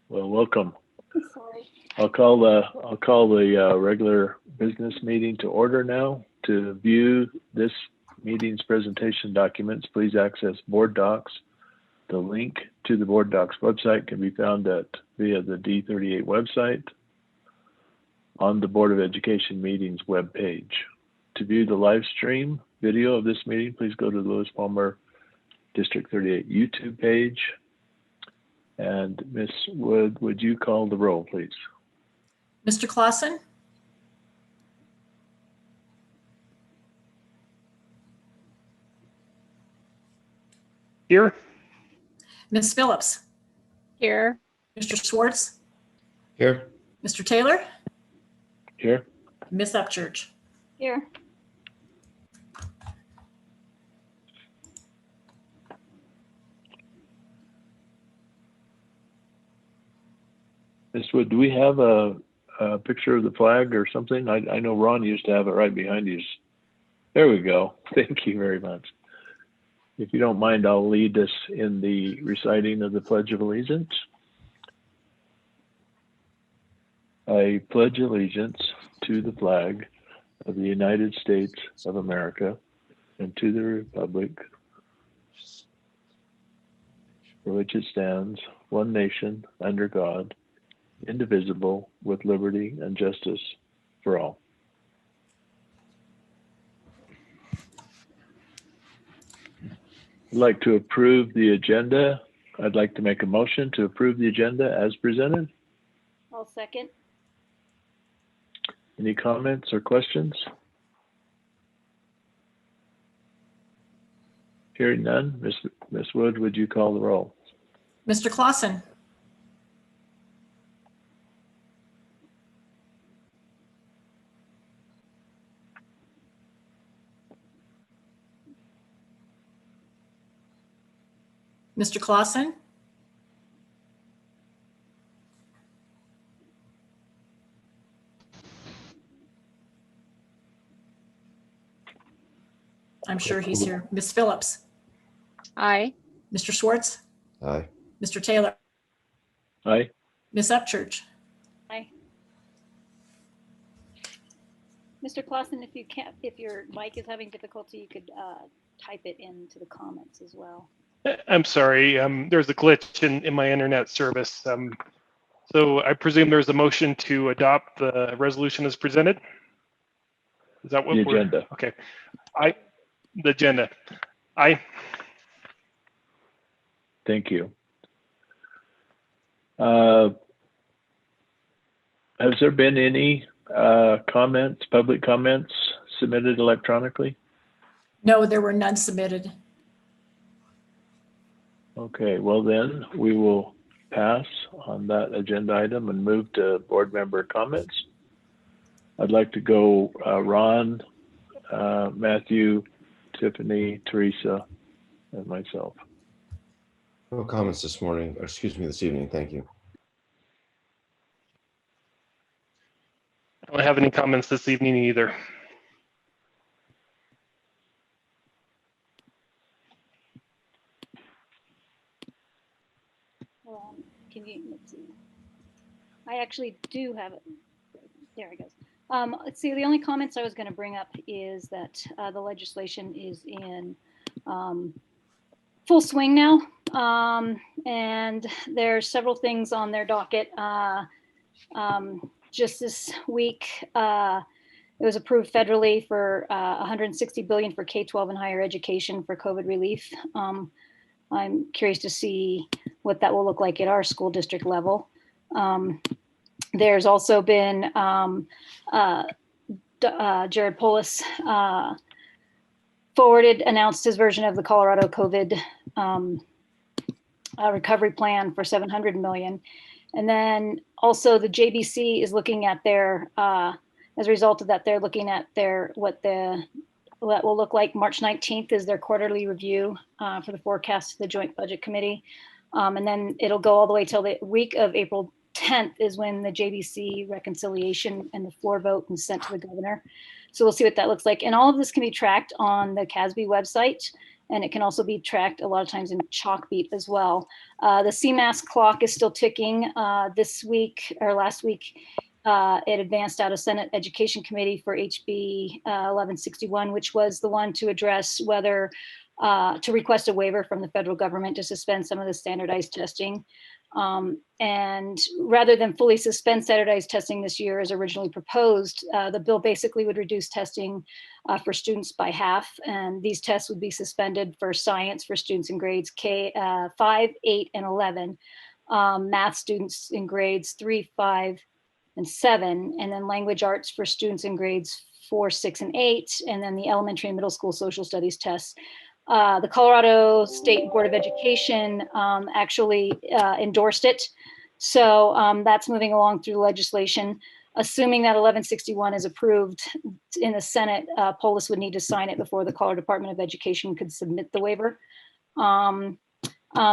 Well, welcome. Sorry. I'll call the regular business meeting to order now. To view this meeting's presentation documents, please access Board Docs. The link to the Board Docs website can be found via the D38 website on the Board of Education meetings webpage. To view the live stream video of this meeting, please go to the Lewis Palmer District 38 YouTube page. And Ms. Wood, would you call the roll, please? Mr. Clausen? Here. Ms. Phillips? Here. Mr. Schwartz? Here. Mr. Taylor? Here. Ms. Upchurch? Here. Ms. Wood, do we have a picture of the flag or something? I know Ron used to have it right behind you. There we go. Thank you very much. If you don't mind, I'll lead us in the reciting of the Pledge of Allegiance. I pledge allegiance to the flag of the United States of America and to the republic for which it stands, one nation, under God, indivisible, with liberty and justice for all. I'd like to approve the agenda. I'd like to make a motion to approve the agenda as presented. I'll second. Any comments or questions? Hearing none, Ms. Wood, would you call the roll? Mr. Clausen? Mr. Clausen? I'm sure he's here. Ms. Phillips? Aye. Mr. Schwartz? Aye. Mr. Taylor? Aye. Ms. Upchurch? Aye. Mr. Clausen, if your mic is having difficulty, you could type it into the comments as well. I'm sorry. There's a glitch in my internet service. So I presume there's a motion to adopt the resolution as presented. Is that what The we're? agenda. Okay. The agenda. Aye. Thank you. Has there been any comments, public comments submitted electronically? No, there were none submitted. Okay, well then we will pass on that agenda item and move to board member comments. I'd like to go Ron, Matthew, Tiffany, Teresa, and myself. No comments this morning, or excuse me, this evening. Thank you. I don't have any comments this evening either. Let's see. I actually do have it. There it goes. Let's see, the only comments I was going to bring up is that the legislation is in full swing now. And there's several things on their docket. Just this week, it was approved federally for $160 billion for K-12 and higher education for COVID relief. I'm curious to see what that will look like at our school district level. There's also been Jared Polis announced his version of the Colorado COVID recovery plan for $700 million. And then also the JBC is looking at their, as a result of that, they're looking at what will look like. March 19th is their quarterly review for the forecast to the Joint Budget Committee. And then it'll go all the way till the week of April 10th is when the JBC reconciliation and the floor vote is sent to the governor. So we'll see what that looks like. And all of this can be tracked on the CASB website. and it can also be tracked a lot of times in Chalkbeat as well. The CMAS clock is still ticking. This week or last week, it advanced out of Senate Education Committee for HB 1161, which was the one to address whether to request a waiver from the federal government to suspend some of the standardized testing. And rather than fully suspend standardized testing this year as originally proposed, the bill basically would reduce testing for students by half. And these tests would be suspended for science for students in grades 5, 8, and 11, math students in grades 3, 5, and 7, and then language arts for students in grades 4, 6, and 8, and then the elementary and middle school social studies tests. The Colorado State Board of Education actually endorsed it. So that's moving along through legislation. Assuming that 1161 is approved in the Senate, Polis would need to sign it before the Colorado Department of Education could submit the waiver.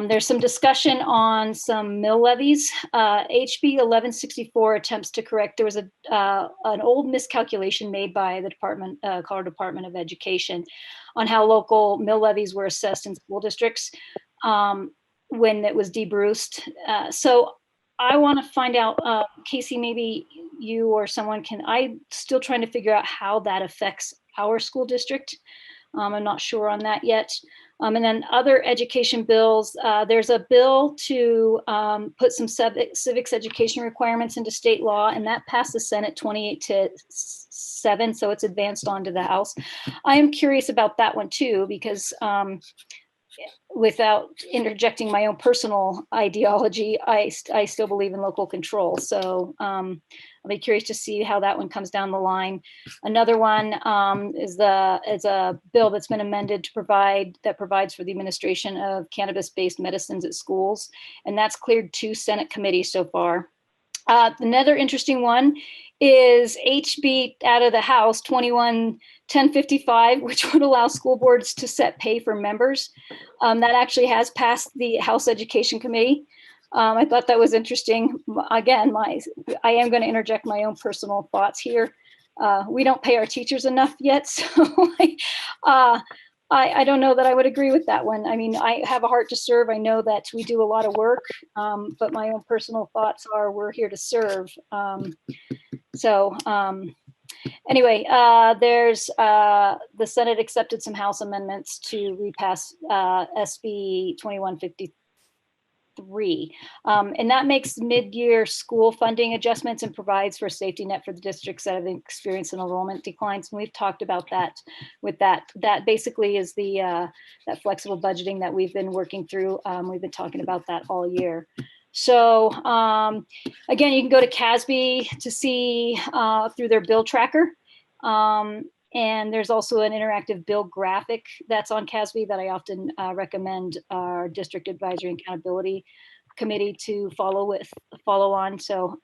There's some discussion on some mill levies. HB 1164 attempts to correct, there was an old miscalculation made by the Colorado Department of Education on how local mill levies were assessed in school districts when it was debruced. So I want to find out, Casey, maybe you or someone I'm still trying to figure out how that affects our school district. I'm not sure on that yet. And then other education bills, there's a bill to put some civics education requirements into state law, and that passed the Senate 28-7, so it's advanced on to the House. I am curious about that one too, because without interjecting my own personal ideology, I still believe in local control. So I'll be curious to see how that one comes down the line. Another one is a bill that's been amended that provides for the administration of cannabis-based medicines at schools, and that's cleared 2 Senate committees so far. Another interesting one is HB out of the House 21-1055, which would allow school boards to set pay for members. That actually has passed the House Education Committee. I thought that was interesting. Again, I am going to interject my own personal thoughts here. We don't pay our teachers enough yet, so I don't know that I would agree with that one. I mean, I have a heart to serve. I know that we do a lot of work, but my own personal thoughts are we're here to serve. Anyway, there's the Senate accepted some House amendments to repass SB 2153, and that makes mid-year school funding adjustments and provides for a safety net for the districts that have experienced an enrollment declines. And we've talked about that. With that basically is the that flexible budgeting that we've been working through. We've been talking about that all year. So again, you can go to CASB to see through their bill tracker. And there's also an interactive bill graphic that's on CASB that I often recommend our District Advisory and Accountability Committee to follow on. So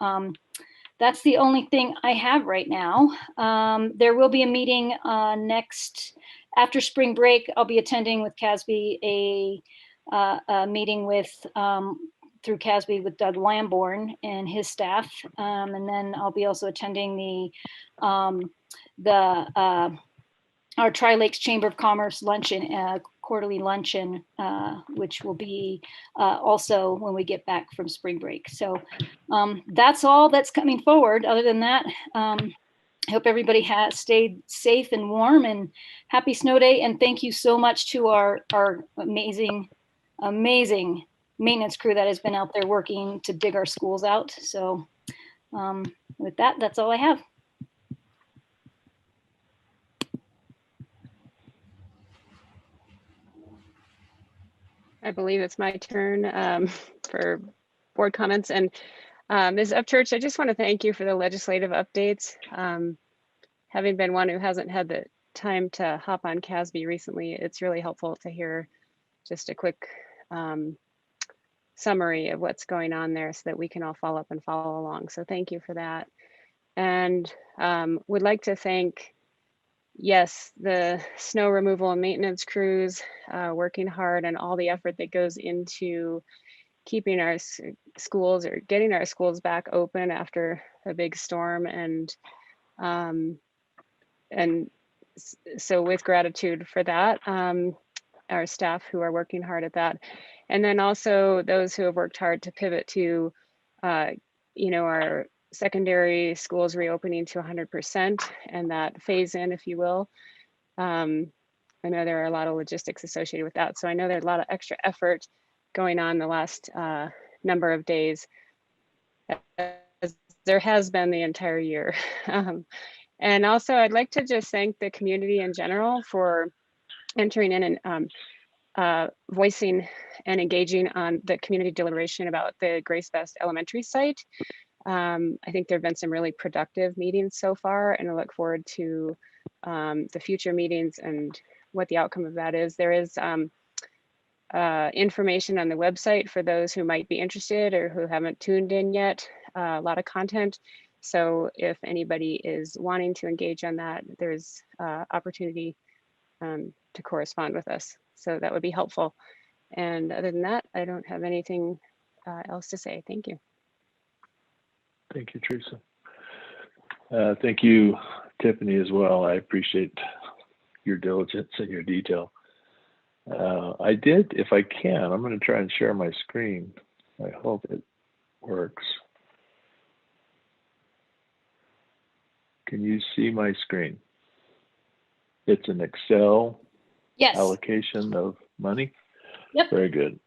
that's the only thing I have right now. There will be a meeting after spring break. I'll be attending with CASB a meeting through CASB with Doug Lamborn and his staff. And then I'll be also attending our Tri-Lakes Chamber of Commerce luncheon, quarterly luncheon, which will be also when we get back from spring break. So that's all that's coming forward. Other than that, I hope everybody has stayed safe and warm, and happy snow day. And thank you so much to our amazing maintenance crew that has been out there working to dig our schools out. So with that, that's all I have. I believe it's my turn for board comments. And Ms. Upchurch, I just want to thank you for the legislative updates. Having been one who hasn't had the time to hop on CASB recently, it's really helpful to hear just a quick summary of what's going on there so that we can all follow up and follow along. So thank you for that. And would like to thank, yes, the snow removal and maintenance crews working hard, and all the effort that goes into keeping our schools or getting our schools back open after a big storm. And so with gratitude for that. our staff who are working hard at that. And then also those who have worked hard to pivot to, our secondary schools reopening to 100% and that phase in, if you will. I know there are a lot of logistics associated with that. So I know there's a lot of extra effort going on the last number of days, as there has been the entire year. And also I'd like to just thank the community in general for entering in and voicing and engaging on the community deliberation about the Grace Best Elementary site. I think there have been some really productive meetings so far, and I look forward to the future meetings and what the outcome of that is. There is information on the website for those who might be interested or who haven't tuned in yet, a lot of content. So if anybody is wanting to engage on that, there's opportunity to correspond with us. So that would be helpful. And other than that, I don't have anything else to say. Thank you. Thank you, Teresa. Thank you, Tiffany, as well. I appreciate your diligence and your detail. I did, if I can, I'm going to try and share my screen. I hope it works. Can you see my screen? It's an Excel Yes. allocation of money. Yep. Very good.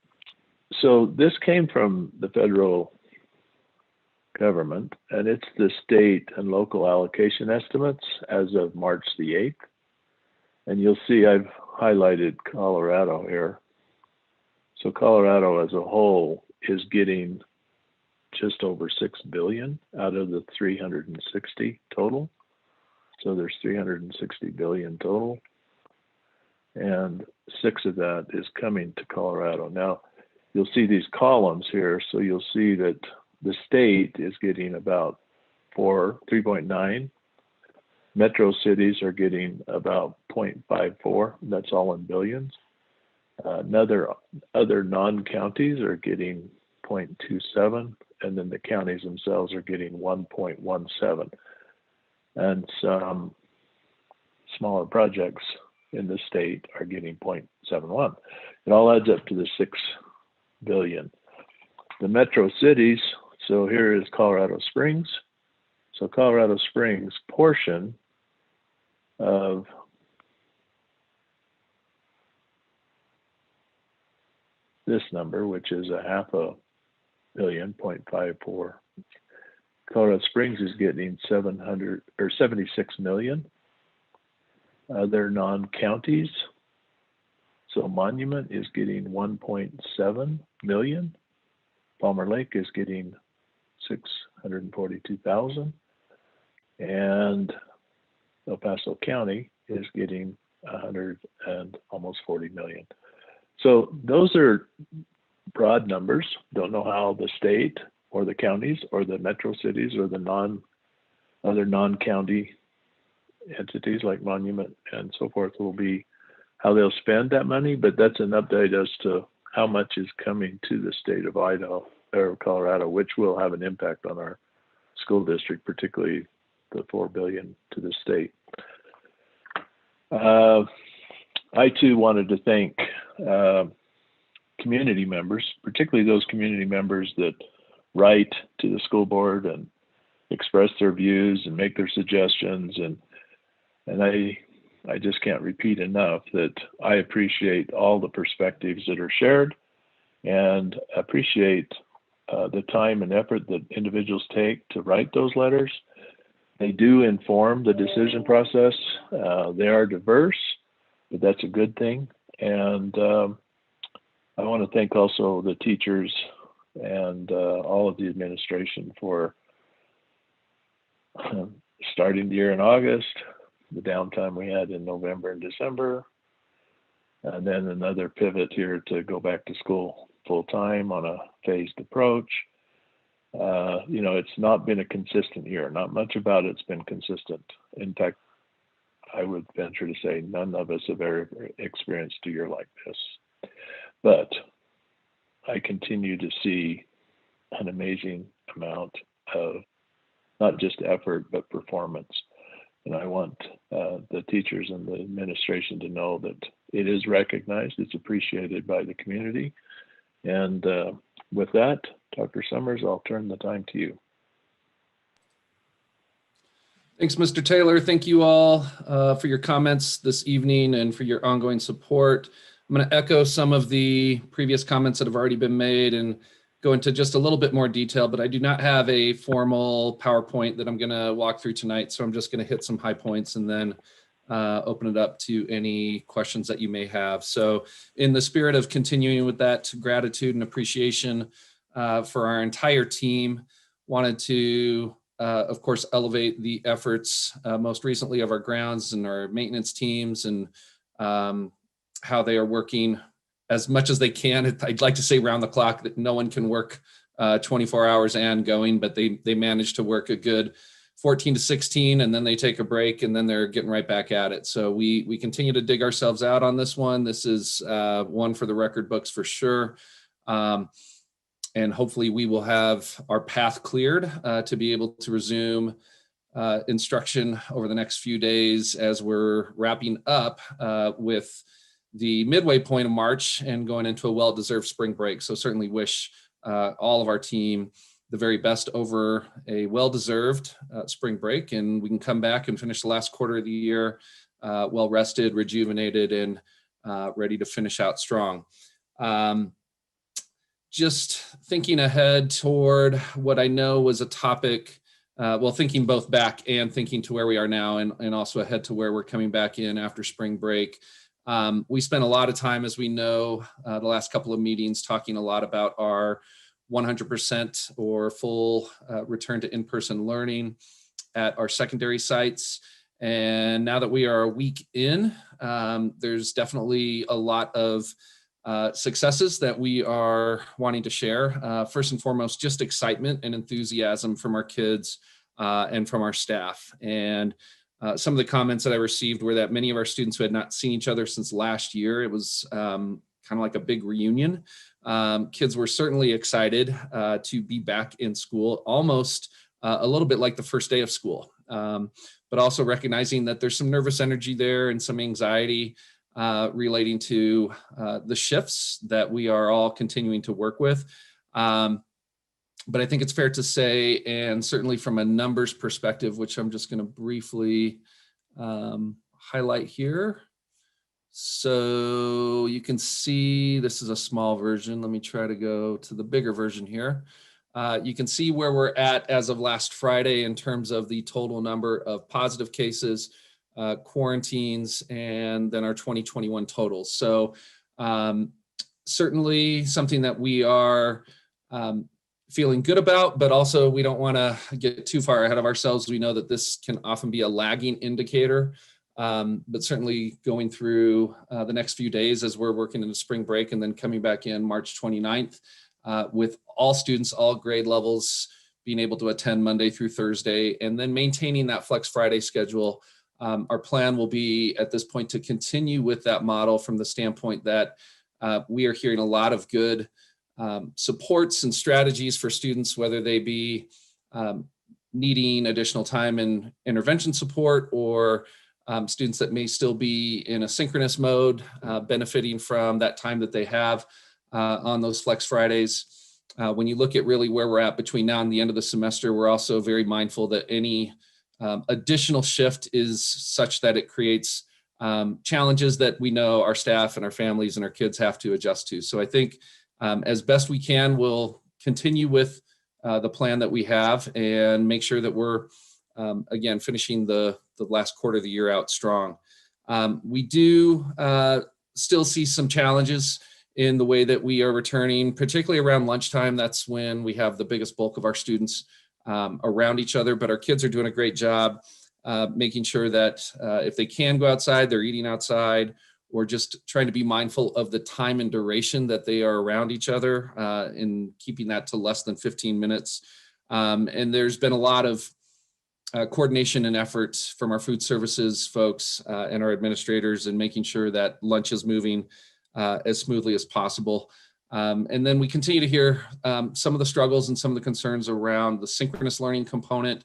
So this came from the federal government, and it's the state and local allocation estimates as of March the 8th. And you'll see I've highlighted Colorado here. So Colorado as a whole is getting just over 6 billion out of the 360 total. So there's 360 billion total. And 6 of that is coming to Colorado. Now, you'll see these columns here. So you'll see that the state is getting about 3.9. Metro cities are getting about 0.54. That's all in billions. Other non-counties are getting 0.27, and then the counties themselves are getting 1.17. And some smaller projects in the state are getting 0.71. It all adds up to the 6 billion. The metro cities, so here is Colorado Springs. So Colorado Springs portion of this number, which is a 500 million, 0.54. Colorado Springs is getting 76 million. Other non-counties, so Monument is getting 1.7 million. Palmer Lake is getting 642,000, and El Paso County is getting 100 and almost 40 million. So those are broad numbers. Don't know how the state or the counties or the metro cities or the other non-county entities like Monument and so forth will be, how they'll spend that money, but that's an update as to how much is coming to the state of Idaho or Colorado, which will have an impact on our school district, particularly the 4 billion to the state. I too wanted to thank community members, particularly those community members that write to the school board and express their views and make their suggestions. And I just can't repeat enough that I appreciate all the perspectives that are shared and appreciate the time and effort that individuals take to write those letters. They do inform the decision process. They are diverse, but that's a good thing. And I want to thank also the teachers and all of the administration for starting the year in August, the downtime we had in November and December, and then another pivot here to go back to school full time on a phased approach. It's not been a consistent year. Not much about it's been consistent. In fact, I would venture to say none of us have ever experienced a year like this. But I continue to see an amazing amount of not just effort, but performance. And I want the teachers and the administration to know that it is recognized, it's appreciated by the community. And with that, Dr. Summers, I'll turn the time to you. Thanks, Mr. Taylor. Thank you all for your comments this evening and for your ongoing support. I'm going to echo some of the previous comments that have already been made and go into just a little bit more detail, but I do not have a formal PowerPoint that I'm going to walk through tonight. So I'm just going to hit some high points and then open it up to any questions that you may have. So in the spirit of continuing with that gratitude and appreciation for our entire team, wanted to, of course, elevate the efforts most recently of our grounds and our maintenance teams and how they are working as much as they can. I'd like to say round the clock that no one can work 24 hours and going, but they manage to work a good 14 to 16, and then they take a break, and then they're getting right back at it. So we continue to dig ourselves out on this one. This is one for the record books for sure. And hopefully we will have our path cleared to be able to resume instruction over the next few days as we're wrapping up with the midway point of March and going into a well-deserved spring break. So certainly wish all of our team the very best over a well-deserved spring break, and we can come back and finish the last quarter of the year well-rested, rejuvenated, and ready to finish out strong. Just thinking ahead toward what I know was a topic, well, thinking both back and thinking to where we are now, and also ahead to where we're coming back in after spring break. We spent a lot of time, as we know, the last couple of meetings talking a lot about our 100% or full return to in-person learning at our secondary sites. And now that we are a week in, there's definitely a lot of successes that we are wanting to share. First and foremost, just excitement and enthusiasm from our kids and from our staff. And some of the comments that I received were that many of our students who had not seen each other since last year, it was kind of like a big reunion. Kids were certainly excited to be back in school, almost a little bit like the first day of school, but also recognizing that there's some nervous energy there and some anxiety relating to the shifts that we are all continuing to work with. But I think it's fair to say, and certainly from a numbers perspective, which I'm just going to briefly highlight here. So you can see this is a small version. Let me try to go to the bigger version here. You can see where we're at as of last Friday in terms of the total number of positive cases, quarantines, and then our 2021 totals. So certainly something that we are feeling good about, but also we don't want to get too far ahead of ourselves. We know that this can often be a lagging indicator, but certainly going through the next few days as we're working into spring break and then coming back in March 29th with all students, all grade levels, being able to attend Monday through Thursday, and then maintaining that Flex Friday schedule. Our plan will be at this point to continue with that model from the standpoint that we are hearing a lot of good supports and strategies for students, whether they be needing additional time and intervention support, or students that may still be in a synchronous mode, benefiting from that time that they have on those Flex Fridays. When you look at really where we're at between now and the end of the semester, we're also very mindful that any additional shift is such that it creates challenges that we know our staff and our families and our kids have to adjust to. So I think as best we can, we'll continue with the plan that we have and make sure that we're, again, finishing the last quarter of the year out strong. We do still see some challenges in the way that we are returning, particularly around lunchtime. That's when we have the biggest bulk of our students around each other, but our kids are doing a great job making sure that if they can go outside, they're eating outside, or just trying to be mindful of the time and duration that they are around each other and keeping that to less than 15 minutes. And there's been a lot of coordination and efforts from our food services folks and our administrators in making sure that lunch is moving as smoothly as possible. And then we continue to hear some of the struggles and some of the concerns around the synchronous learning component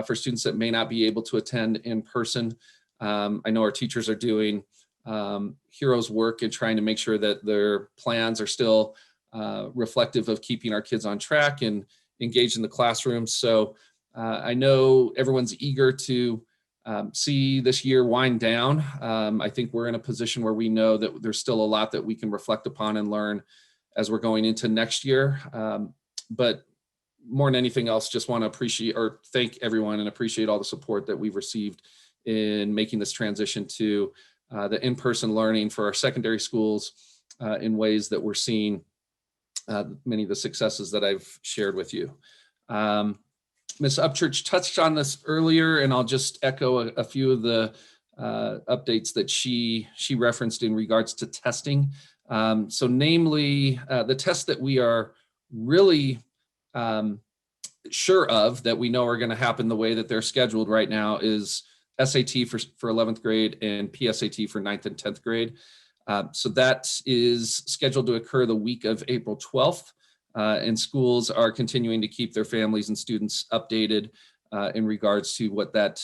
for students that may not be able to attend in person. I know our teachers are doing heroes work and trying to make sure that their plans are still reflective of keeping our kids on track and engaged in the classroom. So I know everyone's eager to see this year wind down. I think we're in a position where we know that there's still a lot that we can reflect upon and learn as we're going into next year. But more than anything else, just want to appreciate or thank everyone and appreciate all the support that we've received in making this transition to the in-person learning for our secondary schools in ways that we're seeing many of the successes that I've shared with you. Ms. Upchurch touched on this earlier, and I'll just echo a few of the updates that she referenced in regards to testing. So namely, the tests that we are really sure of that we know are going to happen the way that they're scheduled right now is SAT for 11th grade and PSAT for 9th and 10th grade. So that is scheduled to occur the week of April 12th. And schools are continuing to keep their families and students updated in regards to what that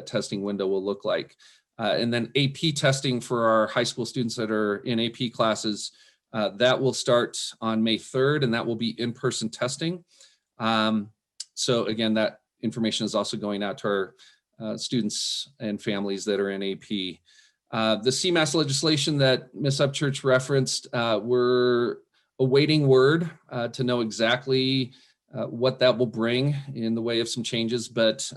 testing window will look like. And then AP testing for our high school students that are in AP classes, that will start on May 3rd, and that will be in-person testing. So again, that information is also going out to our students and families that are in AP. The CMAS legislation that Ms. Upchurch referenced, we're awaiting word to know exactly what that will bring in the way of some changes. But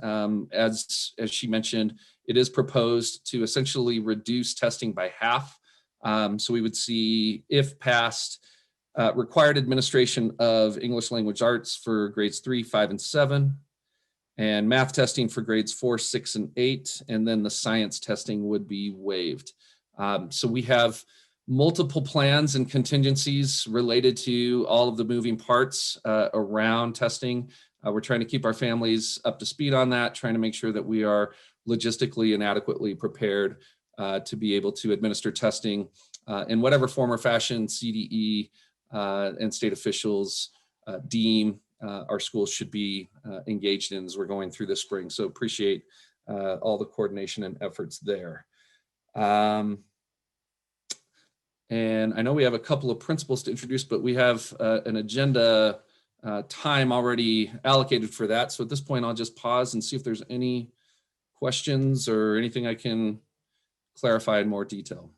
as she mentioned, it is proposed to essentially reduce testing by half. So we would see, if passed, required administration of English language arts for grades 3, 5, and 7, and math testing for grades 4, 6, and 8, and then the science testing would be waived. So we have multiple plans and contingencies related to all of the moving parts around testing. We're trying to keep our families up to speed on that, trying to make sure that we are logistically and adequately prepared to be able to administer testing in whatever form or fashion CDE and state officials deem our schools should be engaged in as we're going through this spring. So appreciate all the coordination and efforts there. And I know we have a couple of principles to introduce, but we have an agenda time already allocated for that. So at this point, I'll just pause and see if there's any questions or anything I can clarify in more detail.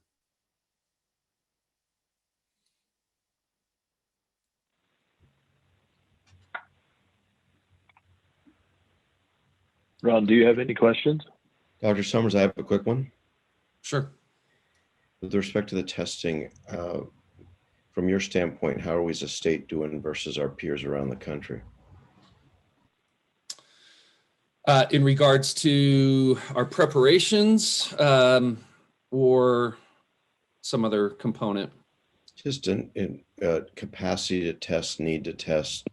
Ron, do you have any questions? Dr. Summers, I have a quick one. Sure. With respect to the testing, from your standpoint, how are we as a state doing versus our peers around the country? In regards to our preparations or some other component? Just in capacity to test, need to test,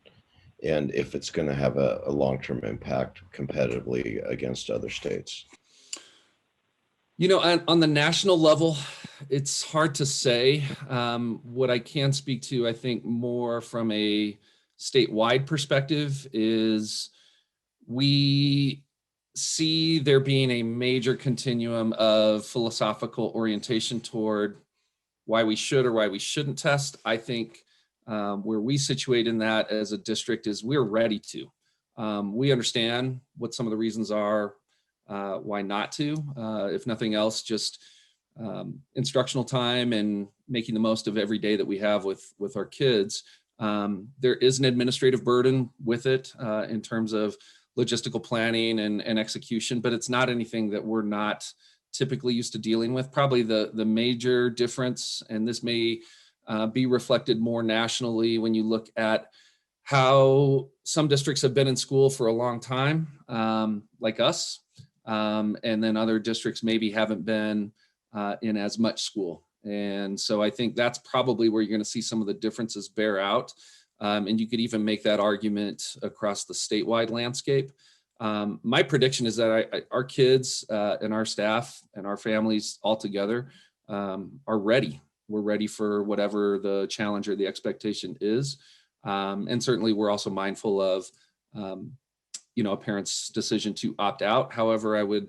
and if it's going to have a long-term impact competitively against other states. You know, on the national level, it's hard to say. What I can speak to, I think, more from a statewide perspective is we see there being a major continuum of philosophical orientation toward why we should or why we shouldn't test. I think where we situate in that as a district is we're ready to. We understand what some of the reasons are why not to. If nothing else, just instructional time and making the most of every day that we have with our kids. There is an administrative burden with it in terms of logistical planning and execution, but it's not anything that we're not typically used to dealing with. Probably the major difference, and this may be reflected more nationally when you look at how some districts have been in school for a long time, like us, and then other districts maybe haven't been in as much school. And so I think that's probably where you're going to see some of the differences bear out. And you could even make that argument across the statewide landscape. My prediction is that our kids and our staff and our families all together are ready. We're ready for whatever the challenge or the expectation is. And certainly we're also mindful of a parent's decision to opt out. However, I would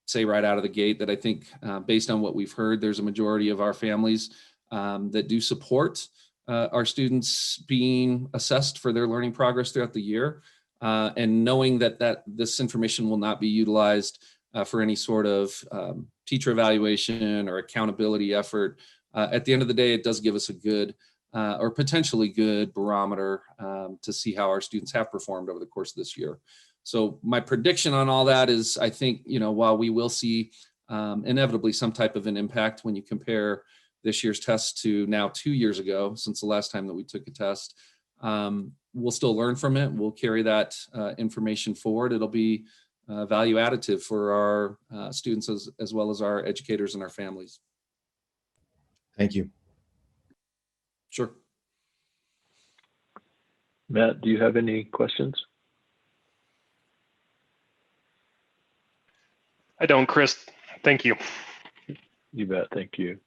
say right out of the gate that I think based on what we've heard, there's a majority of our families that do support our students being assessed for their learning progress throughout the year. And knowing that this information will not be utilized for any sort of teacher evaluation or accountability effort. At the end of the day, it does give us a good or potentially good barometer to see how our students have performed over the course of this year. So my prediction on all that is, I think, while we will see inevitably some type of an impact when you compare this year's test to now 2 years ago, since the last time that we took a test, we'll still learn from it. We'll carry that information forward. It'll be value additive for our students as well as our educators and our families. Thank you. Sure. Matt, do you have any questions? I don't, Chris. Thank you. You bet. Thank you.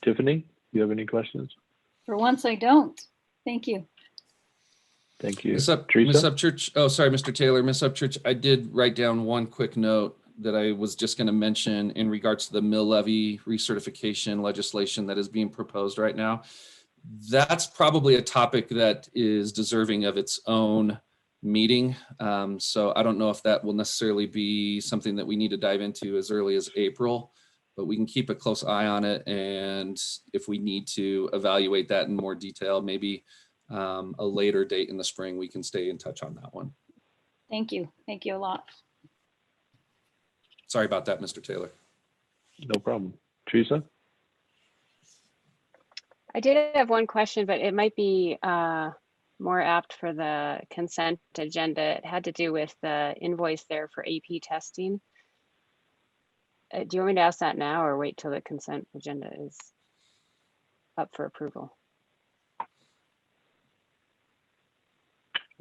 Tiffany, do you have any questions? For once, I don't. Thank you. Thank you. Miss Teresa? Upchurch. Oh, sorry, Mr. Taylor. Miss Upchurch, I did write down one quick note that I was just going to mention in regards to the mill levy recertification legislation that is being proposed right now. That's probably a topic that is deserving of its own meeting. So I don't know if that will necessarily be something that we need to dive into as early as April, but we can keep a close eye on it. And if we need to evaluate that in more detail, maybe a later date in the spring, we can stay in touch on that one. Thank you. Thank you a lot. Sorry about that, Mr. Taylor. No problem. Teresa? I did have one question, but it might be more apt for the consent agenda. It had to do with the invoice there for AP testing. Do you want me to ask that now or wait till the consent agenda is up for approval?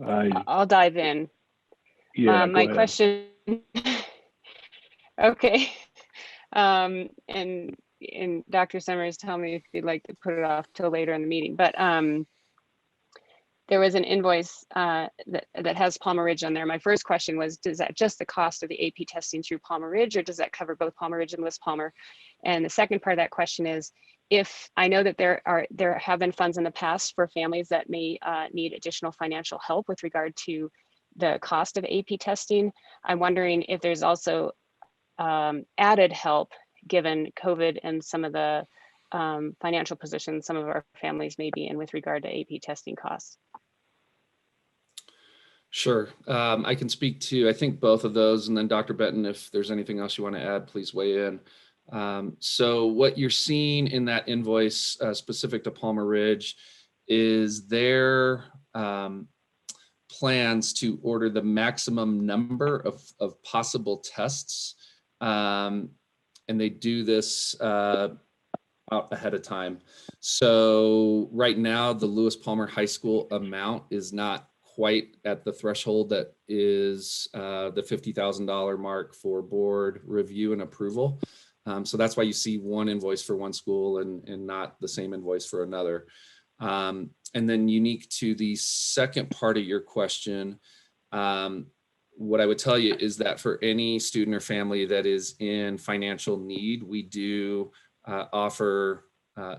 I'll dive in. Yeah, My go ahead. question. Okay. And Dr. Summers, tell me if you'd like to put it off till later in the meeting. But there was an invoice that has Palmer Ridge on there. My first question was, does that just the cost of the AP testing through Palmer Ridge, or does that cover both Palmer Ridge and Lewis Palmer? And the second part of that question is, if I know that there have been funds in the past for families that may need additional financial help with regard to the cost of AP testing, I'm wondering if there's also added help given COVID and some of the financial positions some of our families may be in with regard to AP testing costs. Sure. I can speak to, I think, both of those. And then Dr. Benton, if there's anything else you want to add, please weigh in. So what you're seeing in that invoice specific to Palmer Ridge is their plans to order the maximum number of possible tests. And they do this out ahead of time. So right now, the Lewis Palmer High School amount is not quite at the threshold that is the $50,000 mark for board review and approval. So that's why you see one invoice for one school and not the same invoice for another. And then unique to the second part of your question, what I would tell you is that for any student or family that is in financial need, we do offer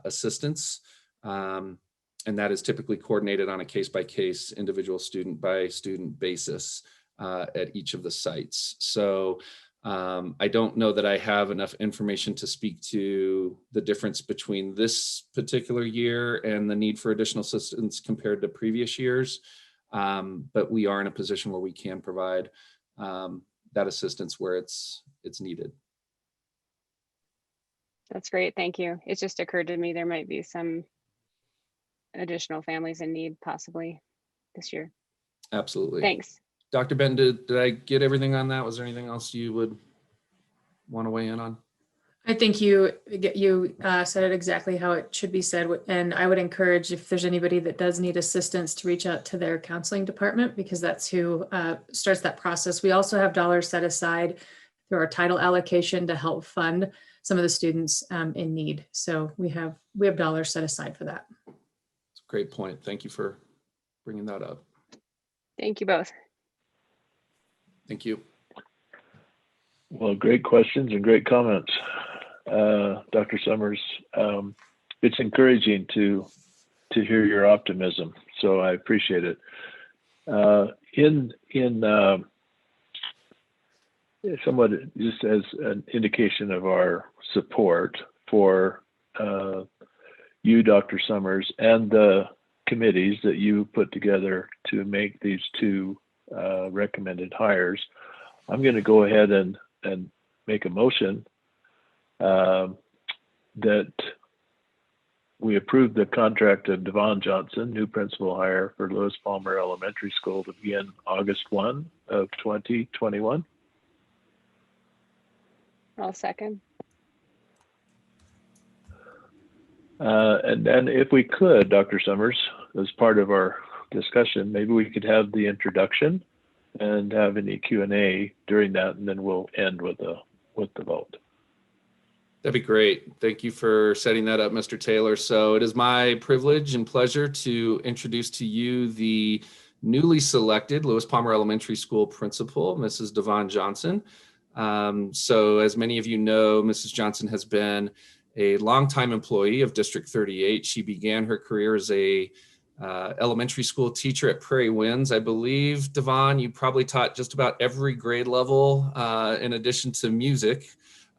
assistance. And that is typically coordinated on a case-by-case, individual student-by-student basis at each of the sites. So I don't know that I have enough information to speak to the difference between this particular year and the need for additional assistance compared to previous years. But we are in a position where we can provide that assistance where it's needed. That's great. Thank you. It just occurred to me there might be some additional families in need possibly this year. Absolutely. Thanks. Dr. Benton, did I get everything on that? Was there anything else you would want to weigh in on? I think you said it exactly how it should be said. And I would encourage, if there's anybody that does need assistance, to reach out to their counseling department, because that's who starts that process. We also have dollars set aside through our title allocation to help fund some of the students in need. So we have dollars set aside for that. It's a great point. Thank you for bringing that up. Thank you both. Thank you. Well, great questions and great comments, Dr. Summers. It's encouraging to hear your optimism, so I appreciate it. In somewhat just as an indication of our support for you, Dr. Summers, and the committees that you put together to make these two recommended hires, I'm going to go ahead and make a motion that we approve the contract of Devon Johnson, new principal hire for Lewis Palmer Elementary School to begin August 1 of 2021. I'll second. And then if we could, Dr. Summers, as part of our discussion, maybe we could have the introduction and have any Q&A during that, and then we'll end with the vote. That'd be great. Thank you for setting that up, Mr. Taylor. So it is my privilege and pleasure to introduce to you the newly selected Lewis Palmer Elementary School principal, Mrs. Devon Johnson. So as many of you know, Mrs. Johnson has been a longtime employee of District 38. She began her career as a elementary school teacher at Prairie Winds. I believe, Devon, you probably taught just about every grade level in addition to music.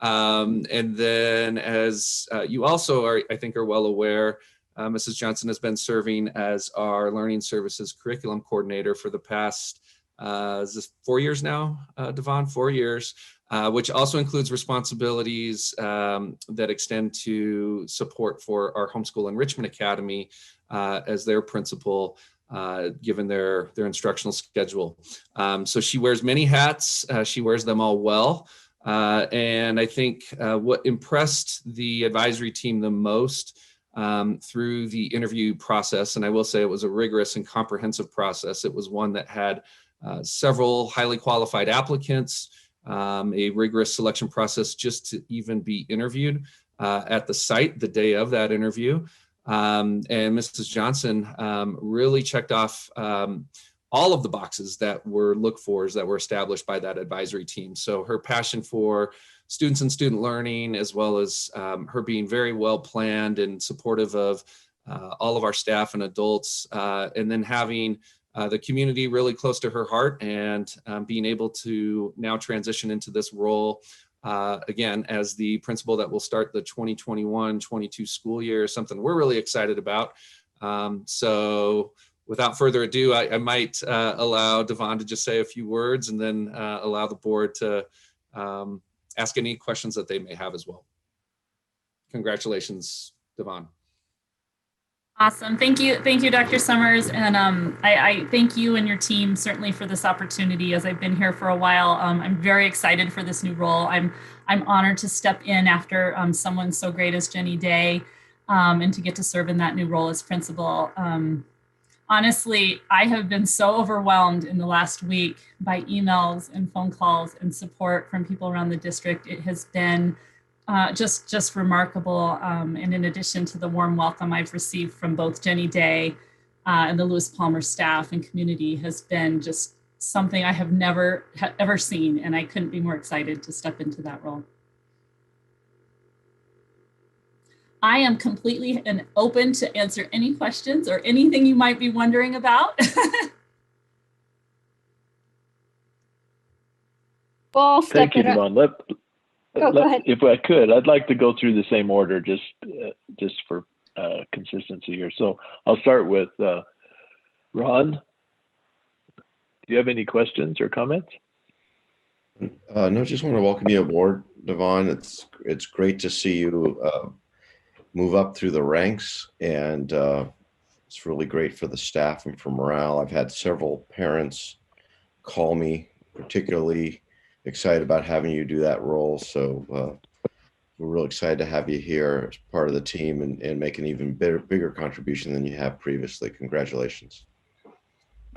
And then as you also are, I think are well aware, Mrs. Johnson has been serving as our Learning Services Curriculum Coordinator for the past, is this 4 years now, Devon? 4 years, which also includes responsibilities that extend to support for our Homeschool Enrichment Academy as their principal, given their instructional schedule. So she wears many hats. She wears them all well. And I think what impressed the advisory team the most through the interview process, and I will say it was a rigorous and comprehensive process. It was one that had several highly qualified applicants, a rigorous selection process just to even be interviewed at the site the day of that interview. And Mrs. Johnson really checked off all of the boxes that were looked for, that were established by that advisory team. So her passion for students and student learning, as well as her being very well planned and supportive of all of our staff and adults, and then having the community really close to her heart, and being able to now transition into this role again as the principal that will start the 2021-22 school year is something we're really excited about. So without further ado, I might allow Devon to just say a few words, and then allow the board to ask any questions that they may have as well. Congratulations, Devon. Awesome. Thank you, Dr. Summers. And I thank you and your team certainly for this opportunity. As I've been here for a while, I'm very excited for this new role. I'm honored to step in after someone so great as Jenny Day, and to get to serve in that new role as principal. Honestly, I have been so overwhelmed in the last week by emails and phone calls and support from people around the district. It has been just remarkable. And in addition to the warm welcome I've received from both Jenny Day and the Lewis Palmer staff and community, has been just something I have never ever seen. And I couldn't be more excited to step into that role. I am completely open to answer any questions or anything you might be wondering about. Well, Thank you, Devon. go ahead. If I could, I'd like to go through the same order just for consistency here. So I'll start with Ron. Do you have any questions or comments? No, just want to welcome you aboard, Devon. It's great to see you move up through the ranks, and it's really great for the staff and for morale. I've had several parents call me particularly excited about having you do that role. So we're real excited to have you here as part of the team and make an even bigger contribution than you have previously. Congratulations.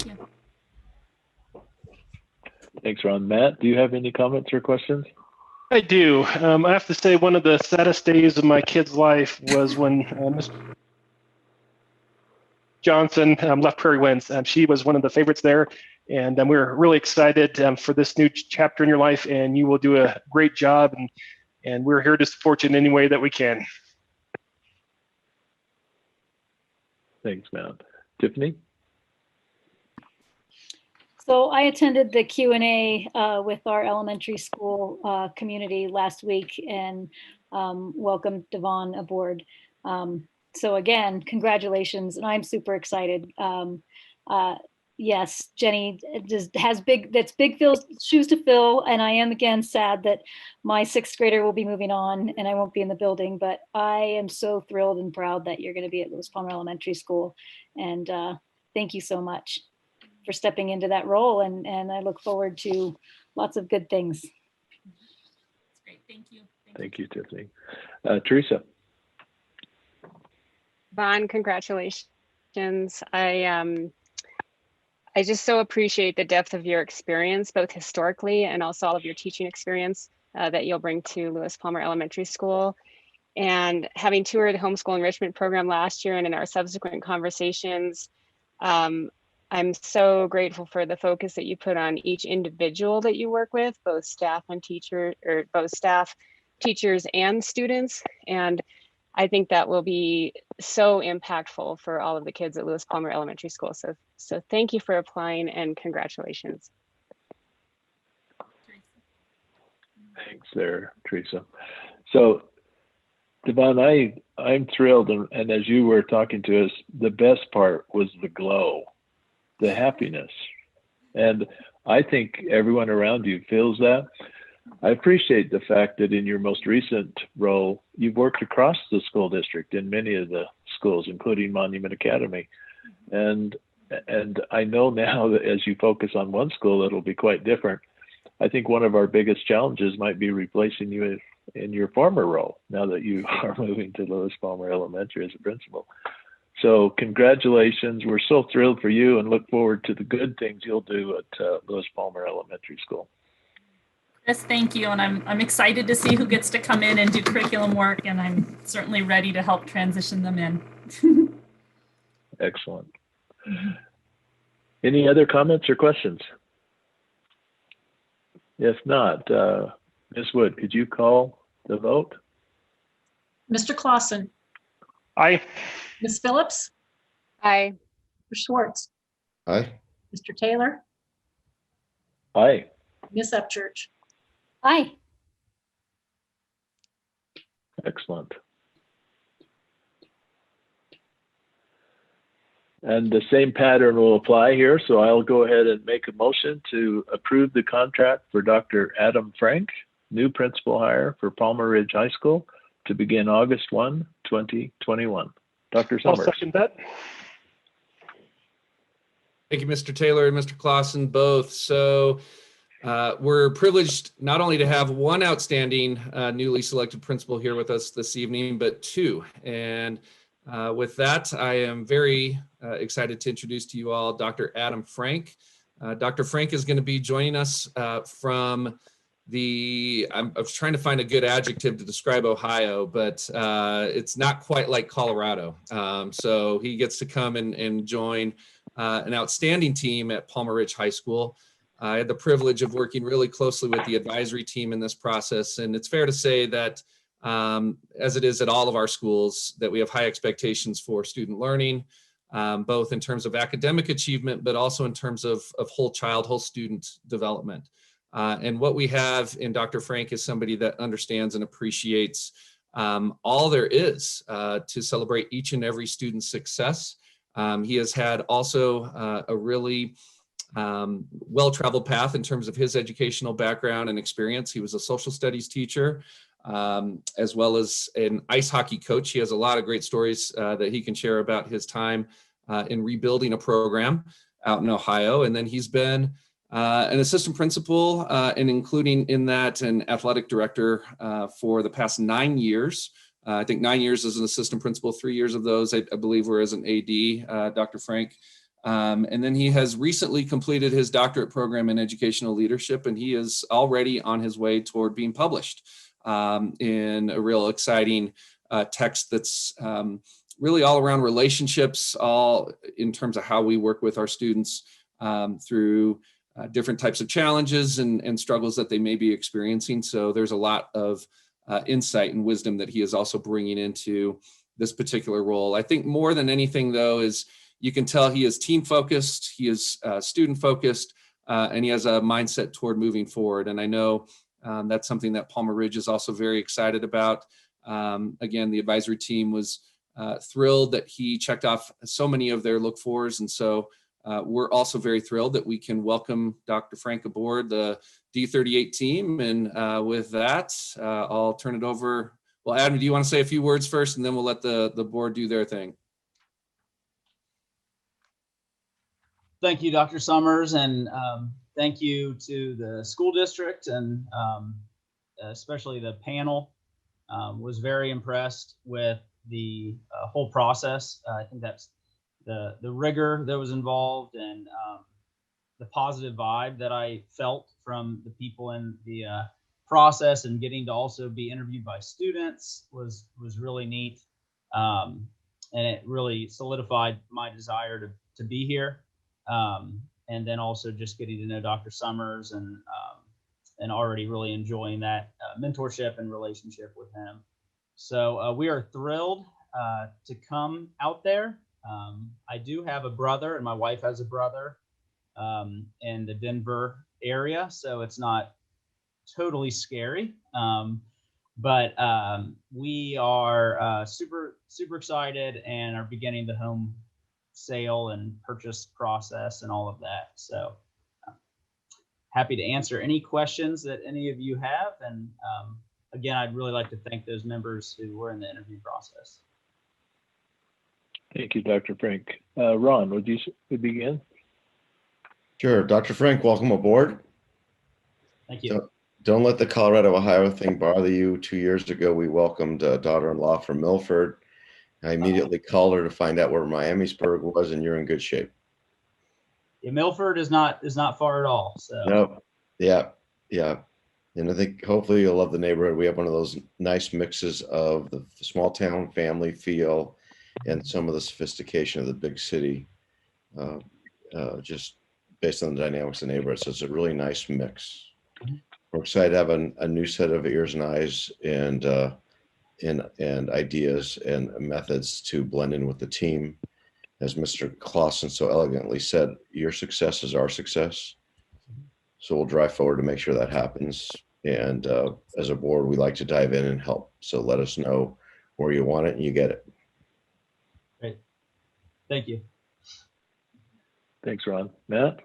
Yeah. Thanks, Ron. Matt, do you have any comments or questions? I do. I have to say one of the saddest days of my kid's life was when Johnson, Left Prairie Winds. She was one of the favorites there. And we're really excited for this new chapter in your life, and you will do a great job. And we're here to support you in any way that we can. Thanks, Matt. Tiffany? So I attended the Q&A with our elementary school community last week and welcomed Devon aboard. So again, congratulations, and I'm super excited. Yes, Jenny just has big shoes to fill, and I am again sad that my 6th grader will be moving on and I won't be in the building, but I am so thrilled and proud that you're going to be at Lewis Palmer Elementary School, and thank you so much for stepping into that role, and I look forward to lots of good things. That's great. Thank you. Thank you, Tiffany. Teresa? Vaughn, congratulations. I just so appreciate the depth of your experience, both historically and also all of your teaching experience that you'll bring to Lewis Palmer Elementary School. And having toured the homeschool enrichment program last year and in our subsequent conversations, I'm so grateful for the focus that you put on each individual that you work with, both staff and teachers and students. And I think that will be so impactful for all of the kids at Lewis Palmer Elementary School. So thank you for applying, and congratulations. Thanks there, Teresa. So, Devon, I'm thrilled, and as you were talking to us, the best part was the glow, the happiness. And I think everyone around you feels that. I appreciate the fact that in your most recent role, you've worked across the school district in many of the schools, including Monument Academy. And I know now that as you focus on one school, it'll be quite different. I think one of our biggest challenges might be replacing you in your former role, now that you are moving to Lewis Palmer Elementary as a principal. So congratulations. We're so thrilled for you and look forward to the good things you'll do at Lewis Palmer Elementary School. Yes, thank you. And I'm excited to see who gets to come in and do curriculum work, and I'm certainly ready to help transition them in. Excellent. Any other comments or questions? If not, Ms. Wood, could you call the vote? Mr. Clausen. Aye. Ms. Phillips. Aye. Mr. Schwartz. Aye. Mr. Taylor. Aye. Ms. Upchurch. Aye. Excellent. And the same pattern will apply here. So I'll go ahead and make a motion to approve the contract for Dr. Adam Frank, new principal hire for Palmer Ridge High School, to begin August 1, 2021. Dr. I'll Summers. second that. Thank you, Mr. Taylor and Mr. Clausen, both. So we're privileged not only to have one outstanding newly selected principal here with us this evening, but two. And with that, I am very excited to introduce to you all Dr. Adam Frank. Dr. Frank is going to be joining us from I was trying to find a good adjective to describe Ohio, but it's not quite like Colorado. So he gets to come and join an outstanding team at Palmer Ridge High School. I had the privilege of working really closely with the advisory team in this process, and it's fair to say that as it is at all of our schools, that we have high expectations for student learning, both in terms of academic achievement, but also in terms of whole student development. And what we have in Dr. Frank is somebody that understands and appreciates all there is to celebrate each and every student's success. He has had also a really well-traveled path in terms of his educational background and experience. He was a social studies teacher, as well as an ice hockey coach. He has a lot of great stories that he can share about his time in rebuilding a program out in Ohio. And then he's been an assistant principal and including in that an athletic director for the past 9 years. I think 9 years as an assistant principal, 3 years of those, I believe, were as an AD, Dr. Frank. And then he has recently completed his doctorate program in educational leadership, and he is already on his way toward being published in a real exciting text that's really all around relationships, all in terms of how we work with our students through different types of challenges and struggles that they may be experiencing. So there's a lot of insight and wisdom that he is also bringing into this particular role. I think more than anything, though, is you can tell he is team focused, he is student focused, and he has a mindset toward moving forward. And I know that's something that Palmer Ridge is also very excited about. Again, the advisory team was thrilled that he checked off so many of their look fors. And so we're also very thrilled that we can welcome Dr. Frank aboard the D38 team. And with that, I'll turn it over. Well, Adam, do you want to say a few words first, and then we'll let the board do their thing? Thank you, Dr. Summers, and thank you to the school district, and especially the panel. Was very impressed with the whole process. I think that's the rigor that was involved, and the positive vibe that I felt from the people in the process, and getting to also be interviewed by students was really neat. And it really solidified my desire to be here. And then also just getting to know Dr. Summers, and already really enjoying that mentorship and relationship with him. So we are thrilled to come out there. I do have a brother, and my wife has a brother in the Denver area, so it's not totally scary. But we are super excited, and are beginning the home sale and purchase process and all of that. So happy to answer any questions that any of you have. And again, I'd really like to thank those members who were in the interview process. Thank you, Dr. Frank. Ron, would you begin? Sure. Dr. Frank, welcome aboard. Thank you. Don't let the Colorado, Ohio thing bother you. 2 years ago, we welcomed a daughter-in-law from Milford. I immediately called her to find out where Miamisburg was, and you're in good shape. Yeah, Milford is not far at all. So no, yeah. And I think hopefully you'll love the neighborhood. We have one of those nice mixes of the small town family feel and some of the sophistication of the big city, just based on the dynamics of the neighborhood. So it's a really nice mix. We're excited to have a new set of ears and eyes and ideas and methods to blend in with the team. As Mr. Clausen so elegantly said, your success is our success. So we'll drive forward to make sure that happens. And as a board, we like to dive in and help. So let us know where you want it and you get it. Great. Thank you. Thanks, Ron. Matt?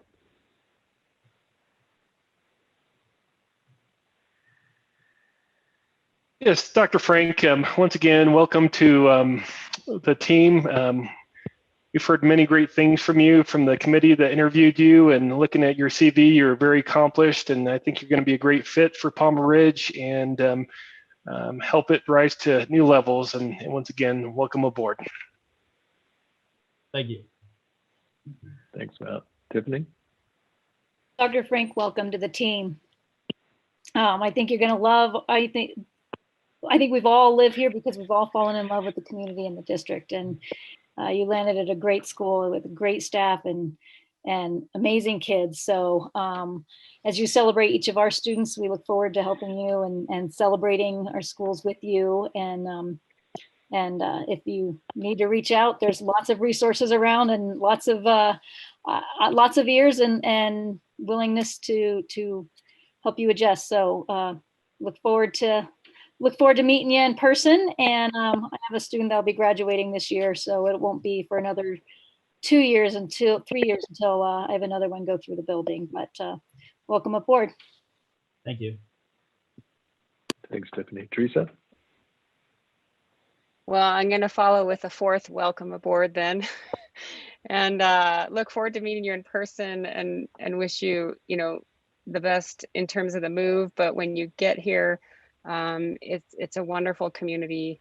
Yes, Dr. Frank, once again, welcome to the team. We've heard many great things from you, from the committee that interviewed you, and looking at your CV, you're very accomplished, and I think you're going to be a great fit for Palmer Ridge and help it rise to new levels. And once again, welcome aboard. Thank you. Thanks, Matt. Tiffany? Dr. Frank, welcome to the team. I think you're going to love, I think we've all lived here because we've all fallen in love with the community and the district. And you landed at a great school with a great staff and amazing kids. So as you celebrate each of our students, we look forward to helping you and celebrating our schools with you. And if you need to reach out, there's lots of resources around, and lots of ears and willingness to help you adjust. So look forward to meeting you in person. And I have a student that'll be graduating this year, so it won't be for another 3 years until I have another one go through the building. But welcome aboard. Thank you. Thanks, Tiffany. Teresa? Well, I'm going to follow with a fourth welcome aboard then. And look forward to meeting you in person, and wish you, the best in terms of the move. But when you get here, it's a wonderful community,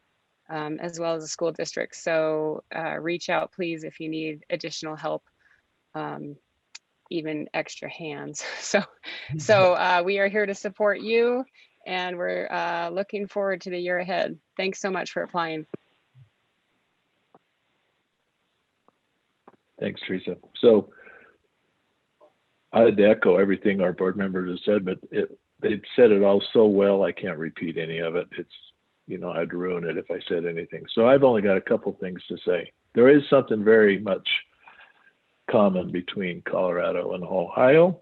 as well as a school district. So reach out, please, if you need additional help, even extra hands. So we are here to support you, and we're looking forward to the year ahead. Thanks so much for applying. Thanks, Teresa. So I'd echo everything our board members have said, but they've said it all so well, I can't repeat any of it. It's, you know, I'd ruin it if I said anything. So I've only got a couple things to say. There is something very much common between Colorado and Ohio,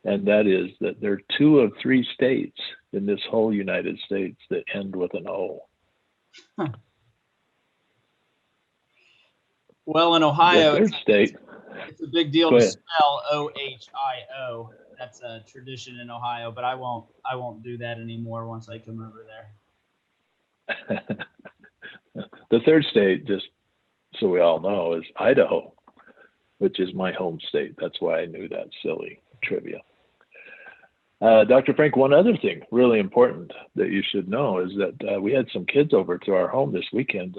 and that is that there are 2 of 3 states in this whole United States that end with an O. Huh. Well, in Ohio, The third state. it's a big deal Go to ahead. spell OHIO. That's a tradition in Ohio, but I won't do that anymore once I come over there. The third state, just so we all know, is Idaho, which is my home state. That's why I knew that silly trivia. Dr. Frank, one other thing really important that you should know is that we had some kids over to our home this weekend,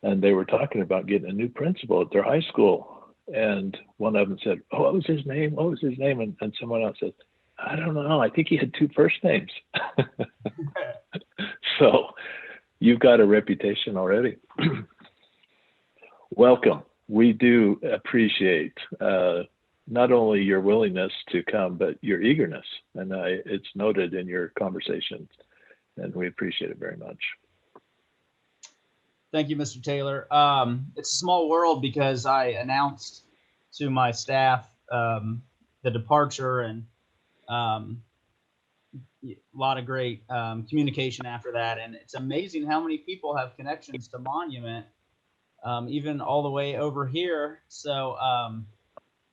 and they were talking about getting a new principal at their high school. And one of them said, "Oh, what was his name? What was his name?" And someone else said, "I don't know. I think he had 2 first names." So you've got a reputation already. Welcome. We do appreciate not only your willingness to come, but your eagerness. And it's noted in your conversations, and we appreciate it very much. Thank you, Mr. Taylor. It's a small world because I announced to my staff the departure, and a lot of great communication after that. And it's amazing how many people have connections to Monument, even all the way over here. So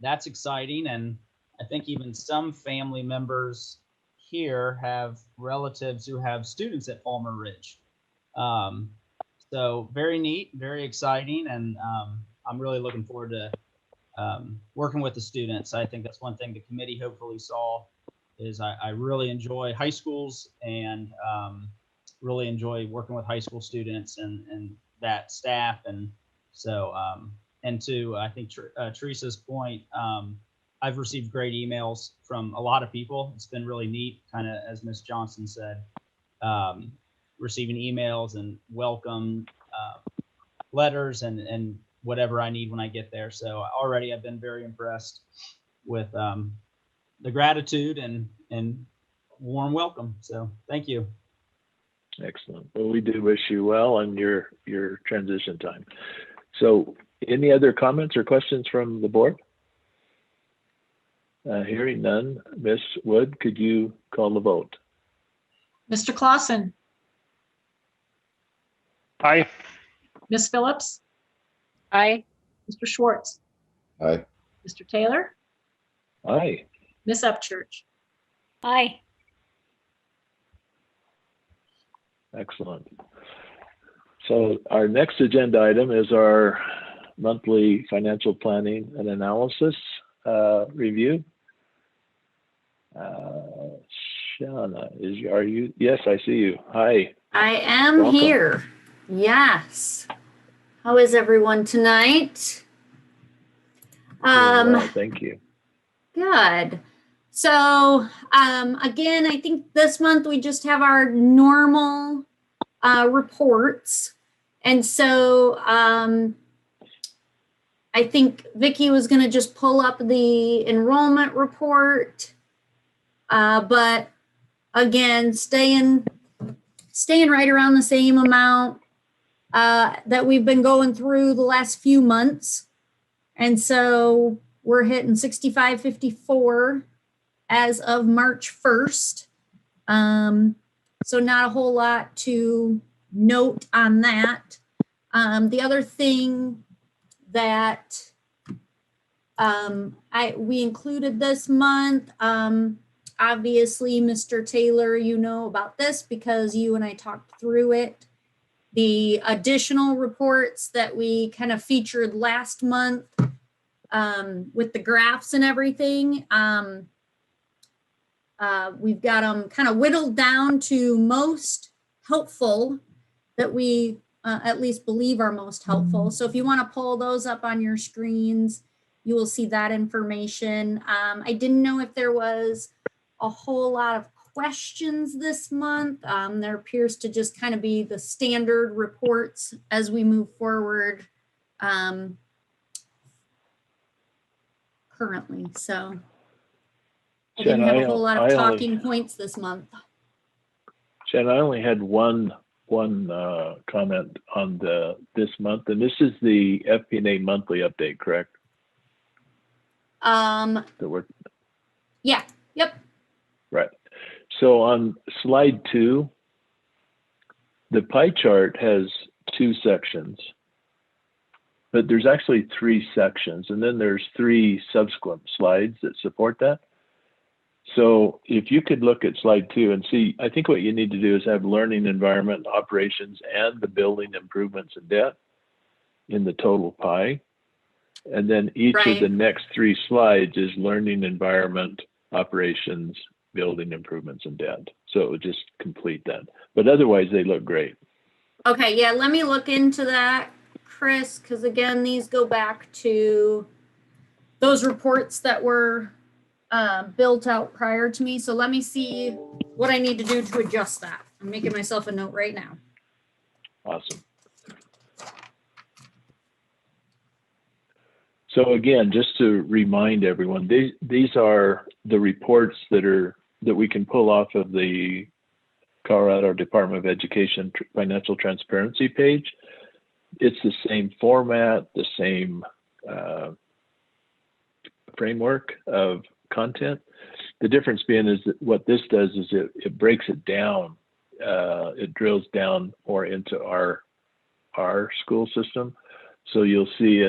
that's exciting. And I think even some family members here have relatives who have students at Palmer Ridge. So very neat, very exciting, and I'm really looking forward to working with the students. I think that's one thing the committee hopefully saw is I really enjoy high schools, and really enjoy working with high school students and that staff. And so, and to I think Teresa's point, I've received great emails from a lot of people. It's been really neat, kind of as Ms. Johnson said. Receiving emails and welcome letters and whatever I need when I get there. So already I've been very impressed with the gratitude and warm welcome. So thank you. Excellent. Well, we do wish you well on your transition time. So any other comments or questions from the board? Hearing none, Ms. Wood, could you call the vote? Mr. Clausen, Aye. Ms. Phillips, Aye. Mr. Schwartz, Aye. Mr. Taylor, Aye. Ms. Upchurch. Aye. Excellent. So our next agenda item is our monthly financial planning and analysis review. Shauna, are you? Yes, I see you. Hi. I am Welcome. here. Yes. How is everyone tonight? Well, thank you. Good. So again, I think this month we just have our normal reports. And so I think Vicki was going to just pull up the enrollment report. But again, staying right around the same amount that we've been going through the last few months. And so we're hitting 6554 as of March 1st. So not a whole lot to note on that. The other thing that we included this month, obviously, Mr. Taylor, you know about this because you and I talked through it. The additional reports that we kind of featured last month with the graphs and everything, we've got them kind of whittled down to most helpful that we at least believe are most helpful. So if you want to pull those up on your screens, you will see that information. I didn't know if there was a whole lot of questions this month. There appears to just kind of be the standard reports as we move forward currently, so. I Jen, didn't have a whole lot of I only- talking points this month. Jen, I only had one comment on this month, and this is the Fpa Monthly update, correct? That we're Yeah, yep. right. So on slide 2, the pie chart has 2 sections, but there's actually 3 sections, and then there's 3 subsequent slides that support that. So if you could look at slide 2 and see, I think what you need to do is have learning environment, operations, and the building improvements and debt in the total pie. And then each of the Right. next 3 slides is learning environment, operations, building improvements and debt. So it would just complete that. But otherwise they look great. Okay, yeah, let me look into that, Chris, because again, these go back to those reports that were built out prior to me. So let me see what I need to do to adjust that. I'm making myself a note right now. Awesome. So again, just to remind everyone, these are the reports that we can pull off of the Colorado Department of Education financial transparency page. It's the same format, the same framework of content. The difference being is that what this does is it breaks it down. It drills down more into our school system. So you'll see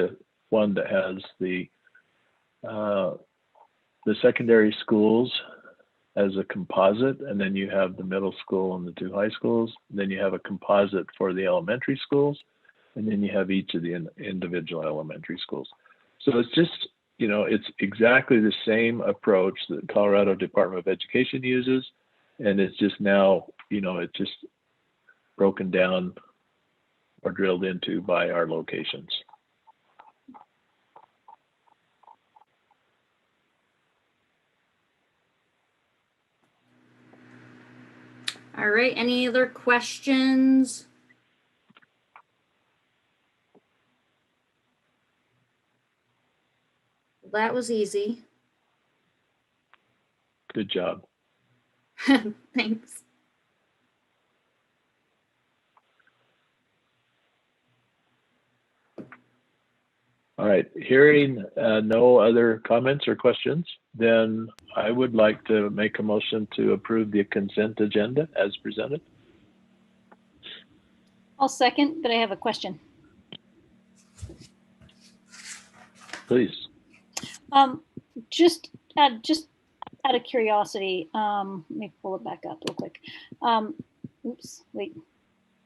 one that has the secondary schools as a composite, and then you have the middle school and the 2 high schools. Then you have a composite for the elementary schools, and then you have each of the individual elementary schools. So it's just, it's exactly the same approach that Colorado Department of Education uses, and it's just now, it's just broken down or drilled into by our locations. All right, any other questions? That was easy. Good job. Thanks. All right, hearing no other comments or questions, then I would like to make a motion to approve the consent agenda as presented. I'll second, but I have a question. Please. Just out of curiosity, let me pull it back up real quick. Oops, wait.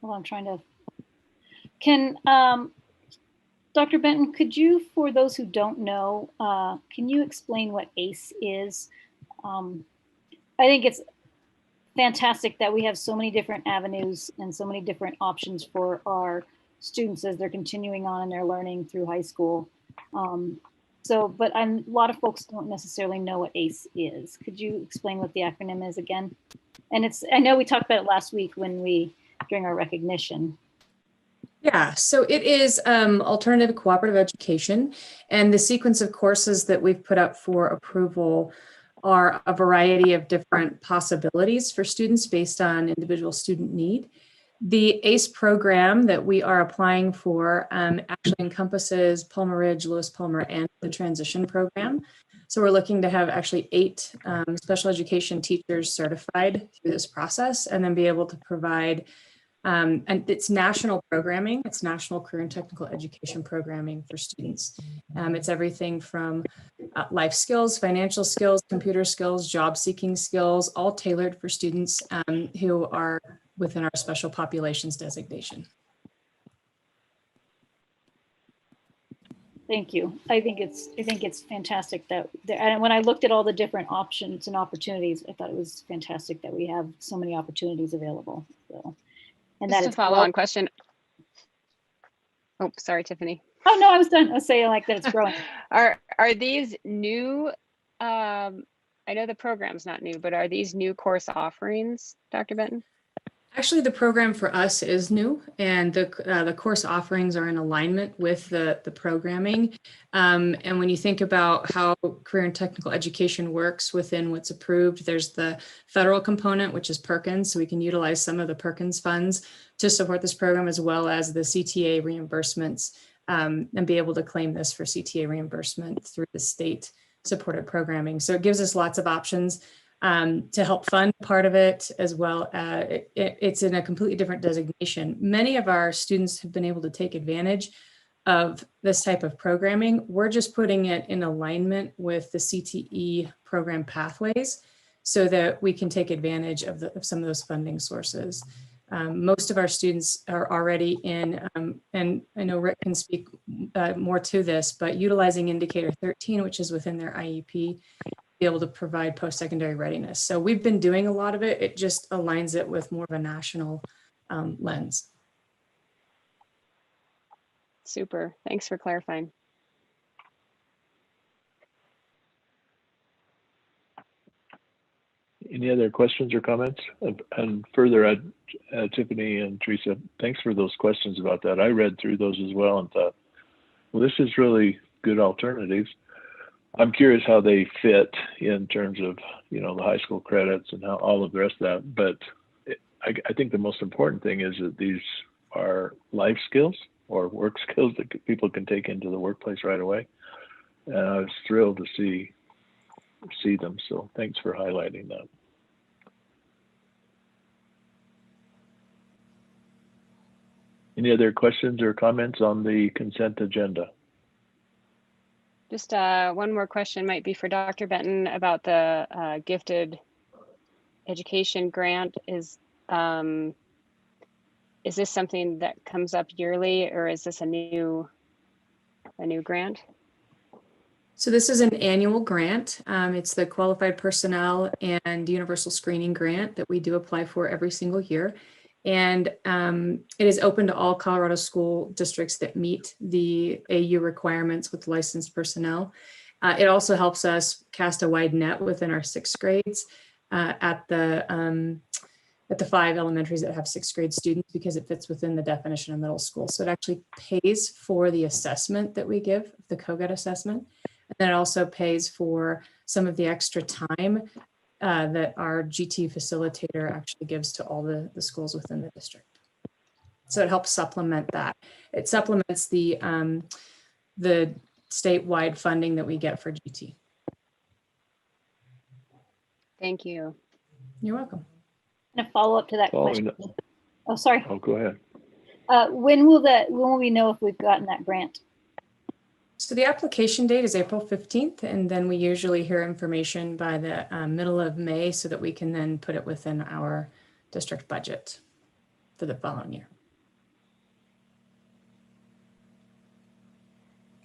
Well, I'm trying to. Can Dr. Benton, could you, for those who don't know, can you explain what ACE is? I think it's fantastic that we have so many different avenues and so many different options for our students as they're continuing on in their learning through high school. But a lot of folks don't necessarily know what ACE is. Could you explain what the acronym is again? And I know we talked about it last week during our recognition. Yeah, so it is alternative cooperative education, and the sequence of courses that we've put up for approval are a variety of different possibilities for students based on individual student need. The ACE program that we are applying for actually encompasses Palmer Ridge, Lewis Palmer, and the transition program. So we're looking to have actually 8 special education teachers certified through this process, and then be able to provide and it's national programming. It's national career and technical education programming for students. It's everything from life skills, financial skills, computer skills, job seeking skills, all tailored for students who are within our special populations designation. Thank you. I think it's fantastic that and when I looked at all the different options and opportunities, I thought it was fantastic that we have so many opportunities available. So. And Just that a is follow-on question. Oh, sorry, Tiffany. Oh no, I was done. I was saying like that it's growing. Are these new? I know the program's not new, but are these new course offerings, Dr. Benton? Actually, the program for us is new, and the course offerings are in alignment with the programming. And when you think about how career and technical education works within what's approved, there's the federal component, which is Perkins. So we can utilize some of the Perkins funds to support this program, as well as the CTA reimbursements, and be able to claim this for CTA reimbursement through the state supported programming. So it gives us lots of options to help fund part of it, as well. It's in a completely different designation. Many of our students have been able to take advantage of this type of programming. We're just putting it in alignment with the CTE program pathways so that we can take advantage of some of those funding sources. Most of our students are already in, and I know Rick can speak more to this, but utilizing indicator 13, which is within their IEP, be able to provide post-secondary readiness. So we've been doing a lot of it. It just aligns it with more of a national lens. Super. Thanks for clarifying. Any other questions or comments? And further, Tiffany and Teresa, thanks for those questions about that. I read through those as well and thought, well, this is really good alternatives. I'm curious how they fit in terms of, you know, the high school credits and how all of the rest of that. But I think the most important thing is that these are life skills or work skills that people can take into the workplace right away. And I was thrilled to see them. So thanks for highlighting that. Any other questions or comments on the consent agenda? Just one more question might be for Dr. Benton about the gifted education grant. Is this something that comes up yearly, or is this a new grant? So this is an annual grant. It's the Qualified Personnel and Universal Screening Grant that we do apply for every single year. And it is open to all Colorado school districts that meet the AU requirements with licensed personnel. It also helps us cast a wide net within our sixth grades at the 5 elementaries that have sixth grade students, because it fits within the definition of middle school. So it actually pays for the assessment that we give, the COGET assessment. And then it also pays for some of the extra time that our GT facilitator actually gives to all the schools within the district. So it helps supplement that. It supplements the statewide funding that we get for GT. Thank you. You're welcome. And a follow up to that question. Oh, sorry. Oh, go ahead. When will we know if we've gotten that grant? So the application date is April 15th, and then we usually hear information by the middle of May so that we can then put it within our district budget for the following year.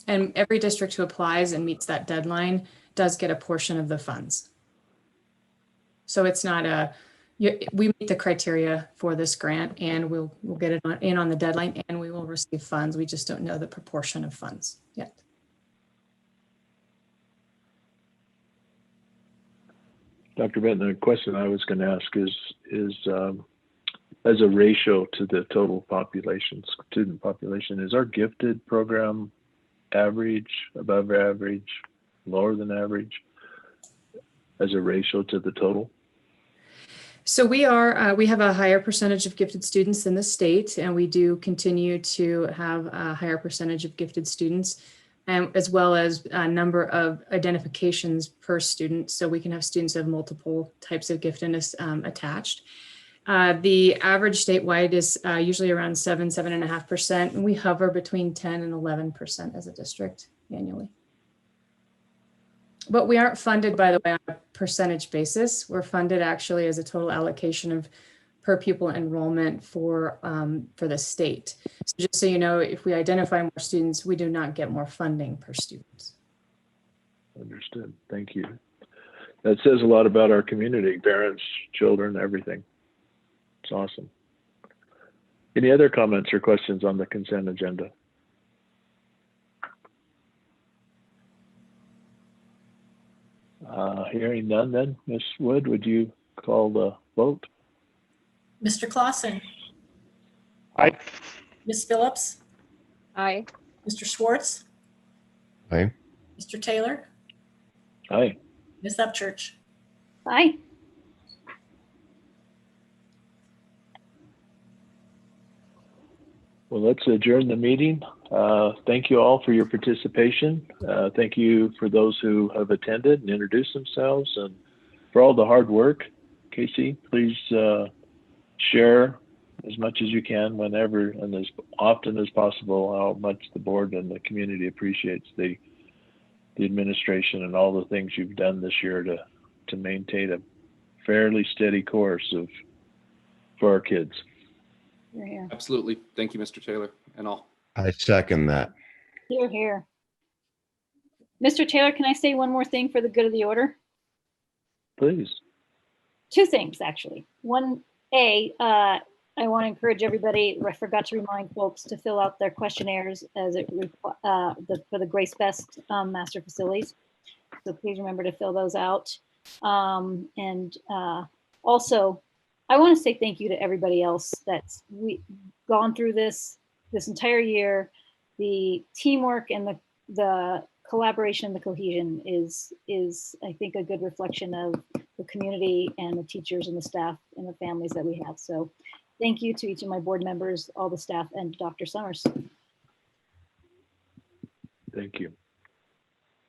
And every district who applies and meets that deadline does get a portion of the funds. So it's not we meet the criteria for this grant, and we'll get it in on the deadline, and we will receive funds. We just don't know the proportion of funds yet. Dr. Benton, the question I was going to ask is as a ratio to the total population, student population, is our gifted program average, above average, lower than average as a ratio to the total? So we have a higher percentage of gifted students in the state, and we do continue to have a higher percentage of gifted students, as well as a number of identifications per student. So we can have students of multiple types of giftedness attached. The average statewide is usually around 7.5%, and we hover between 10 and 11% as a district annually. But we aren't funded, by the way, on a percentage basis. We're funded actually as a total allocation of per pupil enrollment for the state. So just so you know, if we identify more students, we do not get more funding per student. Understood. Thank you. That says a lot about our community, parents, children, everything. It's awesome. Any other comments or questions on the consent agenda? Hearing none then, Ms. Wood, would you call the vote? Mr. Clausen, Aye. Ms. Phillips, Aye. Mr. Schwartz, Aye. Mr. Taylor, Aye. Ms. Upchurch. Aye. Well, let's adjourn the meeting. Thank you all for your participation. Thank you for those who have attended and introduced themselves, and for all the hard work. Casey, please share as much as you can whenever and as often as possible how much the board and the community appreciates the administration and all the things you've done this year to maintain a fairly steady course for our kids. Here, here. Absolutely. Thank you, Mr. Taylor and all. I second that. Here, here. Mr. Taylor, can I say one more thing for the good of the order? Please. Two things, actually. One, I want to encourage everybody, I forgot to remind folks to fill out their questionnaires as it for the Grace Best Master Facilities. So please remember to fill those out. Also, I want to say thank you to everybody else that's gone through this entire year. The teamwork and the collaboration and the cohesion is I think a good reflection of the community and the teachers and the staff and the families that we have. So thank you to each of my board members, all the staff, and Dr. Summers. Thank you.